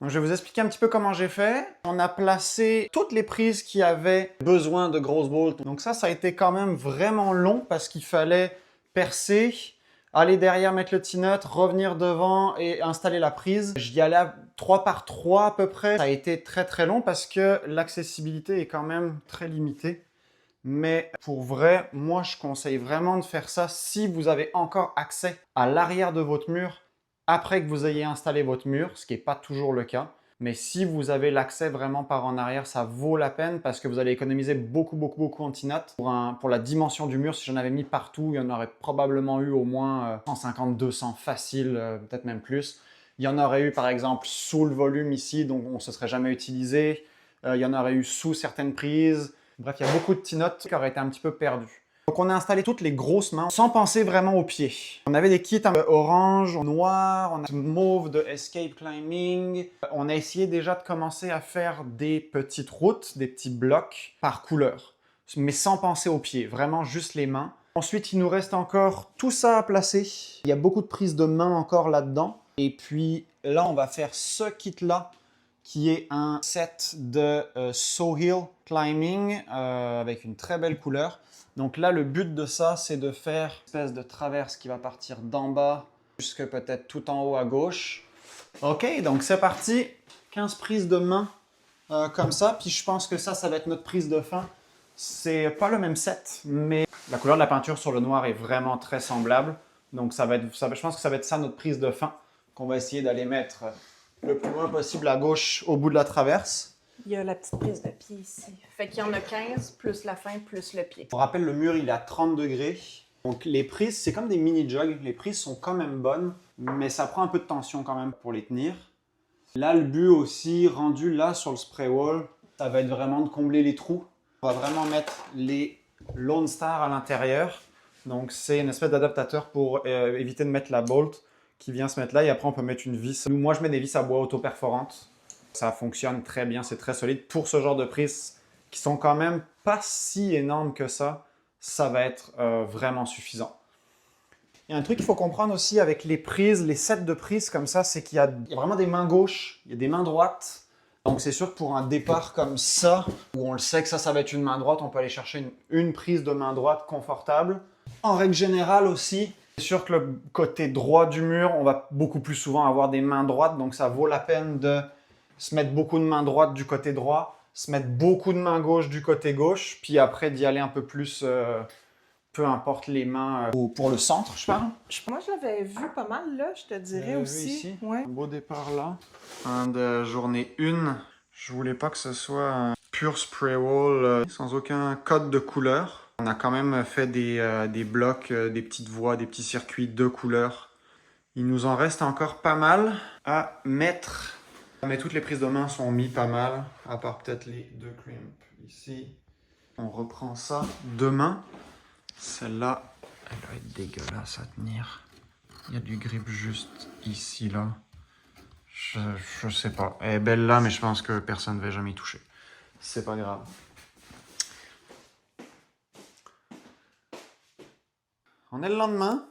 Donc, je vais vous expliquer un petit peu comment j'ai fait. On a placé toutes les prises qui avaient besoin de grosses bolts. Donc ça a été quand même vraiment long parce qu'il fallait percer, aller derrière, mettre le T-nut, revenir devant et installer la prise. J'y allais à 3 par 3 à peu près. Ça a été très long parce que l'accessibilité est quand même très limitée. Mais pour vrai, moi je conseille vraiment de faire ça si vous avez encore accès à l'arrière de votre mur après que vous ayez installé votre mur, ce qui n'est pas toujours le cas. Mais si vous avez l'accès vraiment par en arrière, ça vaut la peine parce que vous allez économiser beaucoup en tinate. Pour la dimension du mur, si j'en avais mis partout, il y en aurait probablement eu au moins 150, 200 facile, peut-être même plus. Il y en aurait eu par exemple sous le volume ici, donc on ne se serait jamais utilisé. Il y en aurait eu sous certaines prises. Bref, il y a beaucoup de petits notes qui auraient été un petit peu perdues. Donc on a installé toutes les grosses mains sans penser vraiment aux pieds. On avait des kits orange, noir, on a mauve de escape climbing. On a essayé déjà de commencer à faire des petites routes, des petits blocs par couleur, mais sans penser aux pieds, vraiment juste les mains. Ensuite, il nous reste encore tout ça à placer. Il y a beaucoup de prises de main encore là-dedans. Et puis là, on va faire ce kit-là qui est un set de Sohill Climbing avec une très belle couleur. Donc là, le but de ça, c'est de faire une espèce de traverse qui va partir d'en bas jusque peut-être tout en haut à gauche. Ok, donc c'est parti. 15 prises de main comme ça. Puis je pense que ça va être notre prise de fin. C'est pas le même set, mais la couleur de la peinture sur le noir est vraiment très semblable. Donc je pense que ça va être ça notre prise de fin qu'on va essayer d'aller mettre le plus loin possible à gauche au bout de la traverse. Il y a la petite prise de pied ici. Fait qu'il y en a 15, plus la fin, plus le pied. On rappelle, le mur, il est à 30 degrés. Donc les prises, c'est comme des mini-jogs. Les prises sont quand même bonnes, mais ça prend un peu de tension quand même pour les tenir. Là, le but aussi, rendu là sur le spray wall, ça va être vraiment de combler les trous. On va vraiment mettre les Lone Star à l'intérieur. Donc c'est une espèce d'adaptateur pour éviter de mettre la bolt qui vient se mettre là. Et après, on peut mettre une vis. Moi, je mets des vis à bois auto-perforantes. Ça fonctionne très bien, c'est très solide. Pour ce genre de prises qui sont quand même pas si énormes que ça va être vraiment suffisant. Il y a un truc qu'il faut comprendre aussi avec les prises, les sets de prises comme ça, c'est qu'il y a vraiment des mains gauches, il y a des mains droites. Donc c'est sûr que pour un départ comme ça, où on le sait que ça va être une main droite, on peut aller chercher une prise de main droite confortable. En règle générale aussi, c'est sûr que le côté droit du mur, on va beaucoup plus souvent avoir des mains droites, donc ça vaut la peine de se mettre beaucoup de mains droites du côté droit, se mettre beaucoup de mains gauches du côté gauche, puis après d'y aller un peu plus, peu importe les mains, pour le centre, je parle. Moi, je l'avais vu pas mal, là, je te dirais aussi. Ici, ouais. un beau départ là. De journée 1. Je voulais pas que ce soit un pur spray wall sans aucun code de couleur. On a quand même fait des blocs, des petites voies, des petits circuits de couleurs. Il nous en reste encore pas mal à mettre. Mais toutes les prises de main sont mises pas mal, à part peut-être les deux crimps ici. On reprend ça demain. Celle-là, elle va être dégueulasse à tenir. Il y a du grip juste ici, là. Je sais pas. Elle est belle là, mais je pense que personne ne va jamais y toucher. C'est pas grave. On est le lendemain.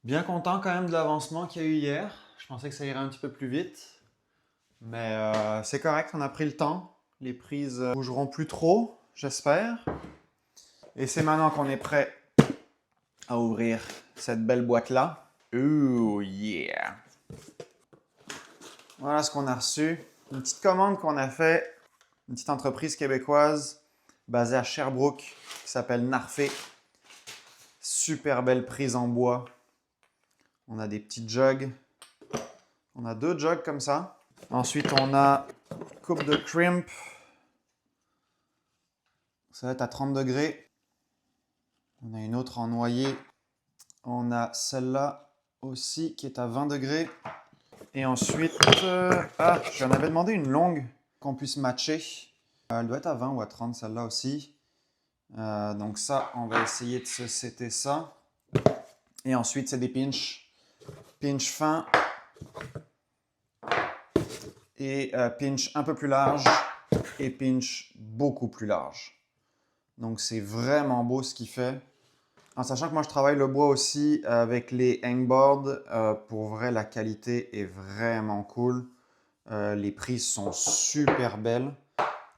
Bien content quand même de l'avancement qu'il y a eu hier. Je pensais que ça irait un petit peu plus vite. Mais c'est correct, on a pris le temps. Les prises bougeront plus trop, j'espère. Et c'est maintenant qu'on est prêt à ouvrir cette belle boîte-là. Ooh, yeah! Voilà ce qu'on a reçu. Une petite commande qu'on a fait. Une petite entreprise québécoise basée à Sherbrooke qui s'appelle Narfé. Super belle prise en bois. On a des petits jugs. On a 2 jugs comme ça. Ensuite, on a coupe de crimp. Ça va être à 30 degrés. On a une autre en noyer. On a celle-là aussi qui est à 20 degrés. Et ensuite, j'en avais demandé une longue qu'on puisse matcher. Elle doit être à 20 ou à 30 celle-là aussi. Donc ça, on va essayer de se setter ça. Et ensuite, c'est des pinches. Pinch fin. Et pinch un peu plus large. Et pinch beaucoup plus large. Donc c'est vraiment beau ce qu'il fait. En sachant que moi je travaille le bois aussi avec les hangboards. Pour vrai, la qualité est vraiment cool. Les prises sont super belles.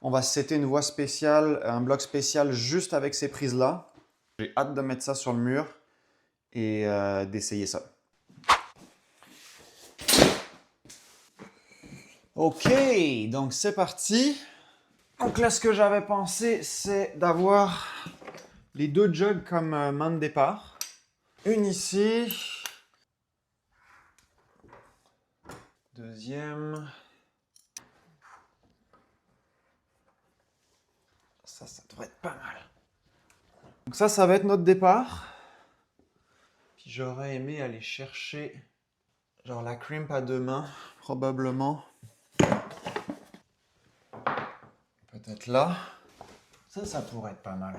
On va setter une voie spéciale, un bloc spécial juste avec ces prises-là. J'ai hâte de mettre ça sur le mur et d'essayer ça. Ok, donc c'est parti. Donc là, ce que j'avais pensé, c'est d'avoir les 2 jugs comme main de départ. Une ici. Deuxième. Ça devrait être pas mal. Donc ça va être notre départ. Puis j'aurais aimé aller chercher genre la crimp à 2 mains, probablement. Peut-être là. Ça pourrait être pas mal.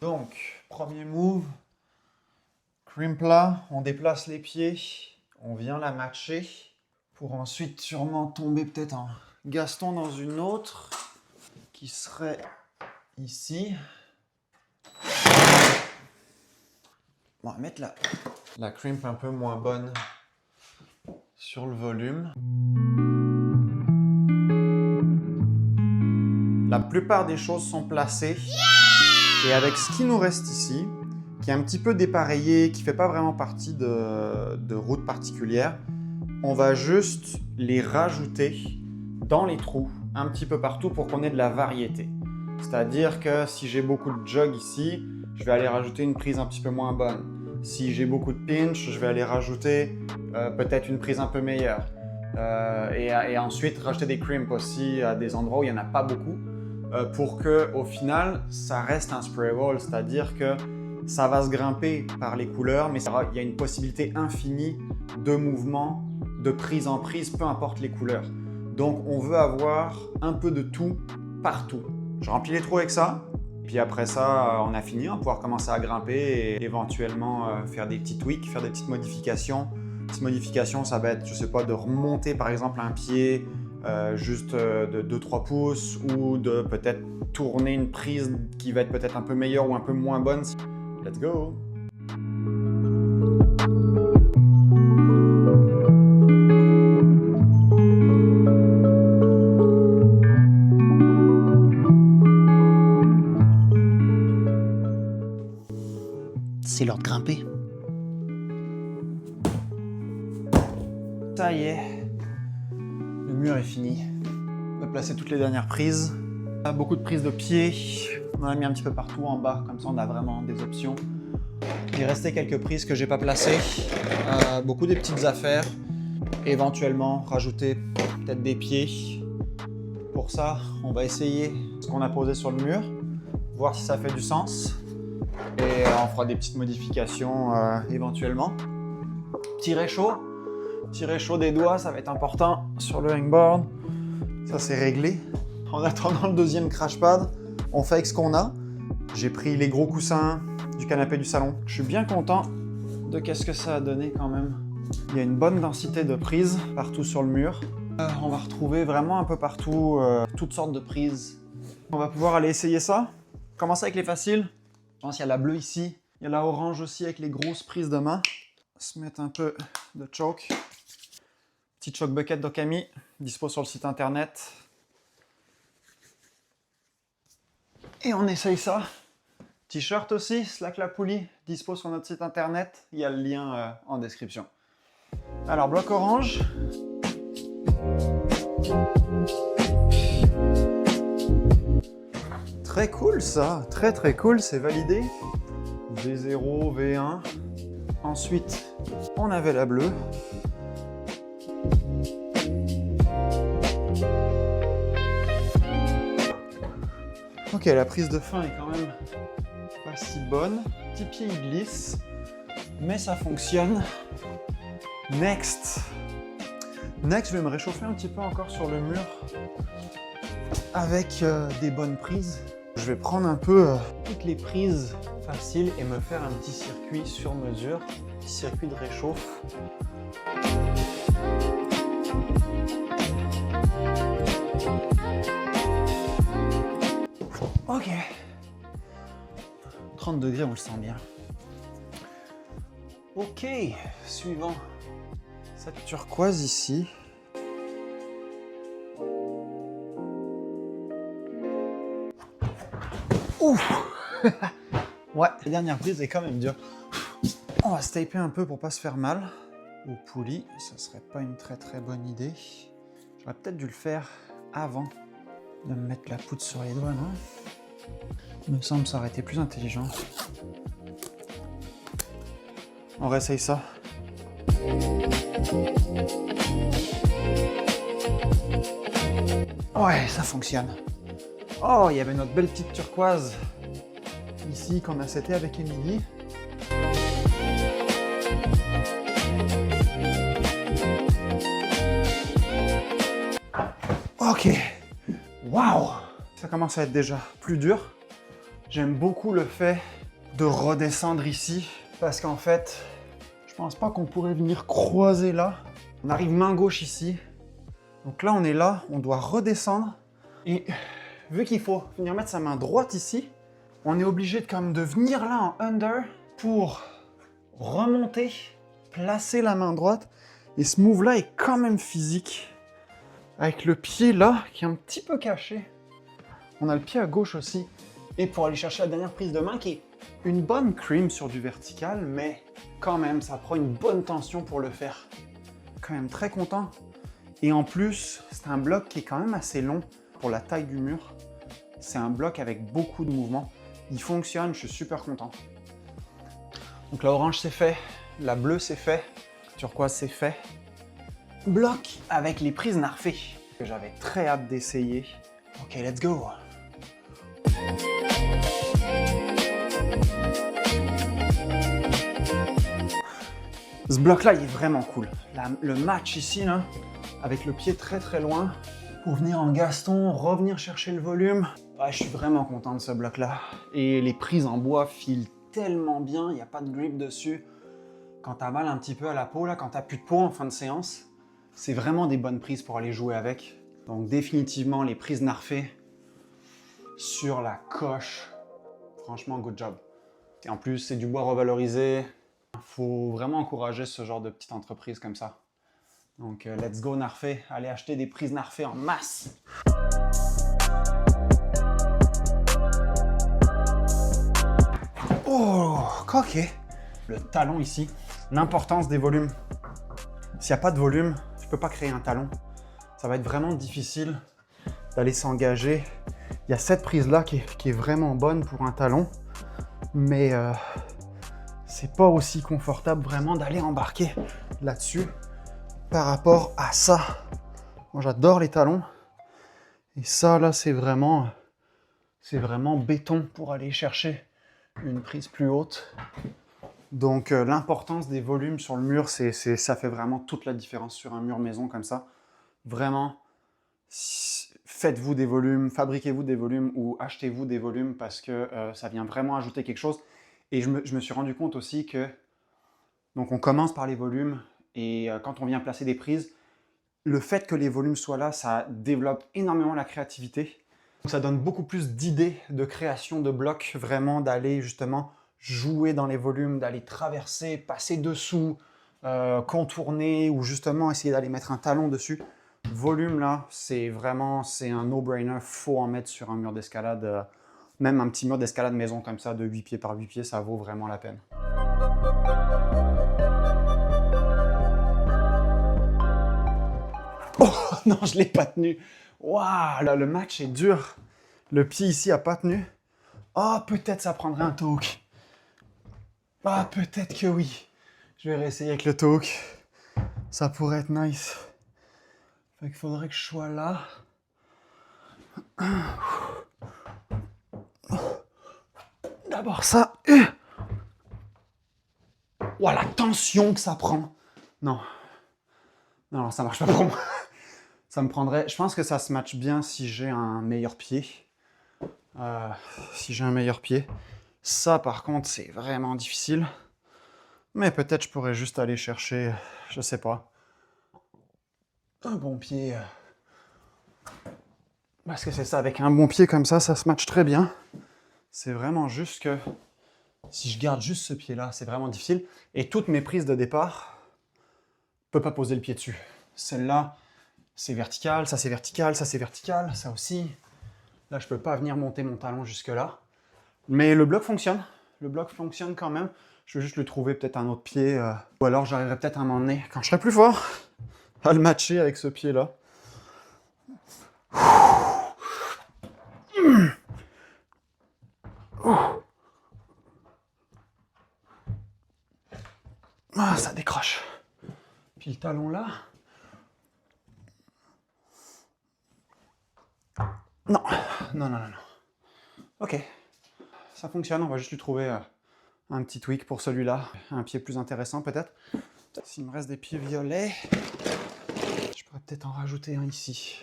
Donc, premier move. Crimp là, on déplace les pieds, on vient la matcher pour ensuite sûrement tomber peut-être en Gaston dans une autre qui serait ici. Bon, on va mettre la crimp un peu moins bonne sur le volume. La plupart des choses sont placées et avec ce qui nous reste ici, qui est un petit peu dépareillé, qui ne fait pas vraiment partie de route particulière, on va juste les rajouter dans les trous, un petit peu partout pour qu'on ait de la variété. C'est-à-dire que si j'ai beaucoup de jugs ici, je vais aller rajouter une prise un petit peu moins bonne. Si j'ai beaucoup de pinch, je vais aller rajouter peut-être une prise un peu meilleure. Et ensuite rajouter des crimps aussi à des endroits où il n'y en a pas beaucoup pour que au final, ça reste un spray wall, c'est-à-dire que ça va se grimper par les couleurs, mais il y a une possibilité infinie de mouvement, de prise en prise, peu importe les couleurs. Donc on veut avoir un peu de tout, partout. Je remplis les trous avec ça, puis après ça, on a fini, on va pouvoir commencer à grimper et éventuellement faire des petits tweaks, faire des petites modifications. Petite modification, ça va être, je sais pas, de remonter par exemple un pied juste de 2-3 pouces ou de peut-être tourner une prise qui va être peut-être un peu meilleure ou un peu moins bonne. Let's go! C'est l'heure de grimper. Ça y est, le mur est fini. On va placer toutes les dernières prises. Beaucoup de prises de pied. On en a mis un petit peu partout en bas, comme ça on a vraiment des options. Il restait quelques prises que j'ai pas placées. Beaucoup de petites affaires. Éventuellement rajouter peut-être des pieds. Pour ça, on va essayer ce qu'on a posé sur le mur, voir si ça fait du sens. Et on fera des petites modifications éventuellement. Petit réchaud des doigts, ça va être important sur le hangboard. Ça c'est réglé. En attendant le deuxième crash pad, on fait avec ce qu'on a. J'ai pris les gros coussins du canapé du salon. Je suis bien content de qu'est-ce que ça a donné quand même. Il y a une bonne densité de prises partout sur le mur. On va retrouver vraiment un peu partout toutes sortes de prises. On va pouvoir aller essayer ça. Commencer avec les faciles. Je pense qu'il y a la bleue ici. Il y a la orange aussi avec les grosses prises de main. On va se mettre un peu de choke. Petite choke bucket d'Okami, dispo sur le site internet. Et on essaye ça. T-shirt aussi, Slack la poulie, dispo sur notre site internet. Il y a le lien en description. Alors, bloc orange. Très cool ça, très cool, c'est validé. V0, V1. Ensuite, on avait la bleue. Ok, la prise de fin est quand même pas si bonne. Petit pied il glisse, mais ça fonctionne. Next, je vais me réchauffer un petit peu encore sur le mur avec des bonnes prises. Je vais prendre un peu toutes les prises faciles et me faire un petit circuit sur mesure, petit circuit de réchauffe. Ok. 30 degrés, on le sent bien. Ok, suivant. Cette turquoise ici. Ouf. Ouais, la dernière prise est quand même dure. On va se taper un peu pour pas se faire mal. Au poulie, ça serait pas une très bonne idée. J'aurais peut-être dû le faire avant de me mettre la poudre sur les doigts, non? Il me semble que ça aurait été plus intelligent. On réessaye ça. Ouais, ça fonctionne. Oh, il y avait notre belle petite turquoise ici qu'on a seté avec Émilie. Ok. Waouh! Ça commence à être déjà plus dur. J'aime beaucoup le fait de redescendre ici parce qu'en fait, je pense pas qu'on pourrait venir croiser là. On arrive main gauche ici. Donc là, on est là, on doit redescendre. Et vu qu'il faut venir mettre sa main droite ici, on est obligé de venir là en under pour remonter, placer la main droite. Et ce move-là est quand même physique. Avec le pied là, qui est un petit peu caché. On a le pied à gauche aussi. Et pour aller chercher la dernière prise de main, qui est une bonne cream sur du vertical, mais quand même, ça prend une bonne tension pour le faire. Quand même très content. Et en plus, c'est un bloc qui est quand même assez long pour la taille du mur. C'est un bloc avec beaucoup de mouvements. Il fonctionne, je suis super content. Donc la orange c'est fait, la bleue c'est fait, turquoise c'est fait. Bloc avec les prises Narfé que j'avais très hâte d'essayer. Ok, let's go. Ce bloc-là, il est vraiment cool. Le match ici, là, avec le pied très loin, pour venir en Gaston, revenir chercher le volume. Ouais, je suis vraiment content de ce bloc-là. Et les prises en bois filent tellement bien, il n'y a pas de grip dessus. Quand t'as mal un petit peu à la peau, là, quand t'as plus de peau en fin de séance, c'est vraiment des bonnes prises pour aller jouer avec. Donc définitivement, les prises Narfé sur la coche. Franchement, good job. Et en plus, c'est du bois revalorisé. Il faut vraiment encourager ce genre de petite entreprise comme ça. Donc, let's go Narfé. Allez acheter des prises Narfé en masse. Oh, coquet. Le talon ici. L'importance des volumes. S'il n'y a pas de volume, tu ne peux pas créer un talon. Ça va être vraiment difficile d'aller s'engager. Il y a cette prise-là qui est vraiment bonne pour un talon. Mais c'est pas aussi confortable vraiment d'aller embarquer là-dessus par rapport à ça. Moi, j'adore les talons. Et ça, là, c'est vraiment béton pour aller chercher une prise plus haute. Donc, l'importance des volumes sur le mur, ça fait vraiment toute la différence sur un mur maison comme ça. Vraiment, faites-vous des volumes, fabriquez-vous des volumes ou achetez-vous des volumes parce que ça vient vraiment ajouter quelque chose. Et je me suis rendu compte aussi que, donc on commence par les volumes et quand on vient placer des prises, le fait que les volumes soient là, ça développe énormément la créativité. Donc ça donne beaucoup plus d'idées de création de blocs, vraiment d'aller justement jouer dans les volumes, d'aller traverser, passer dessous, contourner ou justement essayer d'aller mettre un talon dessus. Volume là, c'est un no-brainer, faut en mettre sur un mur d'escalade. Même un petit mur d'escalade maison comme ça, de 8 pieds par 8 pieds, ça vaut vraiment la peine. Oh non, je ne l'ai pas tenu. Waouh, là, le match est dur. Le pied ici n'a pas tenu. Oh, peut-être ça prendrait un talk. Ah, peut-être que oui. Je vais réessayer avec le talk. Ça pourrait être nice. Fait qu'il faudrait que je sois là. D'abord ça. Ouah, la tension que ça prend. Non. Non, ça marche pas pour moi. Ça me prendrait... Je pense que ça se matche bien si j'ai un meilleur pied. Si j'ai un meilleur pied. Ça, par contre, c'est vraiment difficile. Mais peut-être je pourrais juste aller chercher, je sais pas, un bon pied. Parce que c'est ça, avec un bon pied comme ça se matche très bien. C'est vraiment juste que Si je garde juste ce pied-là, c'est vraiment difficile. Et toutes mes prises de départ, je ne peux pas poser le pied dessus. Celle-là, c'est vertical, ça c'est vertical, ça c'est vertical, ça aussi. Là, je ne peux pas venir monter mon talon jusque-là. Mais le bloc fonctionne. Le bloc fonctionne quand même. Je vais juste lui trouver peut-être un autre pied. Ou alors j'arriverai peut-être à m'emmener, quand je serai plus fort, à le matcher avec ce pied-là. Ah, ça décroche. Puis le talon là. Non, non, non, non, non. Ok, ça fonctionne. On va juste lui trouver un petit tweak pour celui-là. Un pied plus intéressant peut-être. S'il me reste des pieds violets, je pourrais peut-être en rajouter un ici.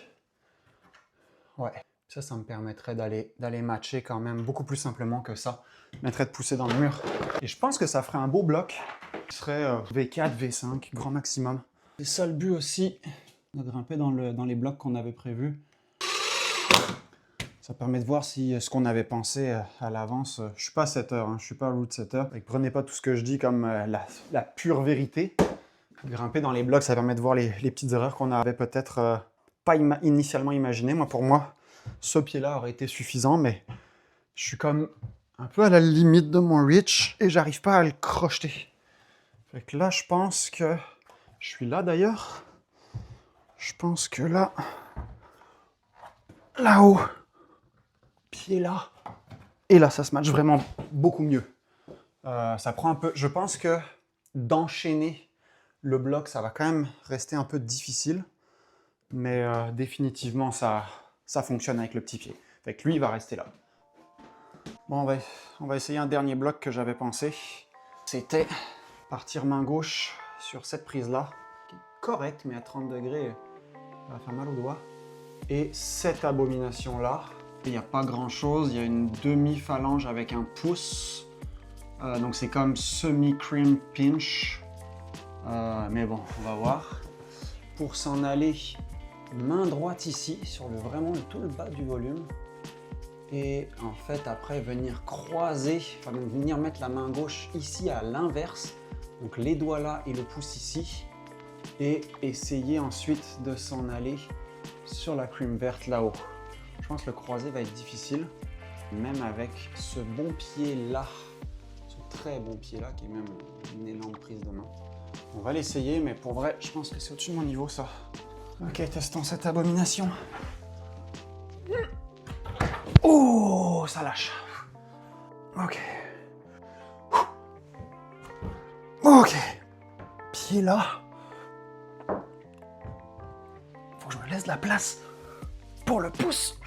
Ouais, ça me permettrait d'aller matcher quand même beaucoup plus simplement que ça. Ça permettrait de pousser dans le mur. Et je pense que ça ferait un beau bloc. Ce serait V4, V5, grand maximum. C'est ça le but aussi, de grimper dans les blocs qu'on avait prévus. Ça permet de voir si ce qu'on avait pensé à l'avance. Je suis pas setter, hein, je suis pas root setter. Prenez pas tout ce que je dis comme la pure vérité. Grimper dans les blocs, ça permet de voir les petites erreurs qu'on avait peut-être pas initialement imaginées. Moi, pour moi, ce pied-là aurait été suffisant, mais je suis comme un peu à la limite de mon reach et j'arrive pas à le crocheter. Fait que là, je pense que... Je suis là d'ailleurs. Je pense que là-haut, pied là, et là, ça se match vraiment beaucoup mieux. Ça prend un peu... Je pense que d'enchaîner le bloc, ça va quand même rester un peu difficile, mais définitivement, ça fonctionne avec le petit pied. Fait que lui, il va rester là. Bon, on va essayer un dernier bloc que j'avais pensé. C'était partir main gauche sur cette prise-là, qui est correcte, mais à 30 degrés, ça va faire mal aux doigts. Et cette abomination-là, il n'y a pas grand-chose, il y a une demi-phalange avec un pouce. Donc c'est comme semi-cream pinch. Mais bon, on va voir. Pour s'en aller, main droite ici, sur vraiment tout le bas du volume. Et en fait, après, venir croiser, enfin donc venir mettre la main gauche ici à l'inverse. Donc les doigts là et le pouce ici. Et essayer ensuite de s'en aller sur la cream verte là-haut. Je pense que le croisé va être difficile, même avec ce bon pied là, ce très bon pied là, qui est même une énorme prise de main. On va l'essayer, mais pour vrai, je pense que c'est au-dessus de mon niveau ça. Ok, testons cette abomination. Oh, ça lâche. Ok. Ok. Pied là. Faut que je me laisse de la place pour le pouce.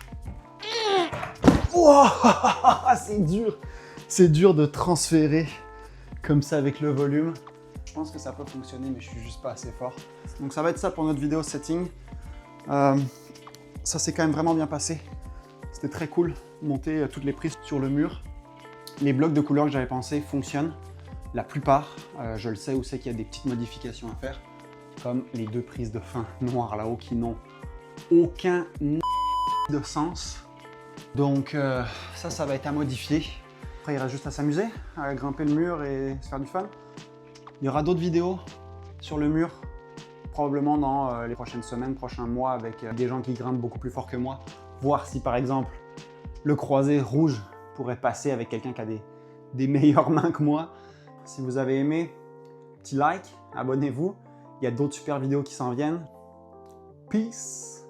Wow, c'est dur. C'est dur de transférer comme ça avec le volume. Je pense que ça peut fonctionner, mais je suis juste pas assez fort. Donc ça va être ça pour notre vidéo setting. Ça s'est quand même vraiment bien passé. C'était très cool, monter toutes les prises sur le mur. Les blocs de couleur que j'avais pensé fonctionnent. La plupart, je le sais où c'est qu'il y a des petites modifications à faire, comme les deux prises de fin noires là-haut qui n'ont aucun de sens. Donc ça va être à modifier. Après, il reste juste à s'amuser, à grimper le mur et se faire du fun. Il y aura d'autres vidéos sur le mur, probablement dans les prochaines semaines, prochains mois, avec des gens qui grimpent beaucoup plus fort que moi. Voir si par exemple le croisé rouge pourrait passer avec quelqu'un qui a des meilleures mains que moi. Si vous avez aimé, petit like, abonnez-vous. Il y a d'autres super vidéos qui s'en viennent. Peace!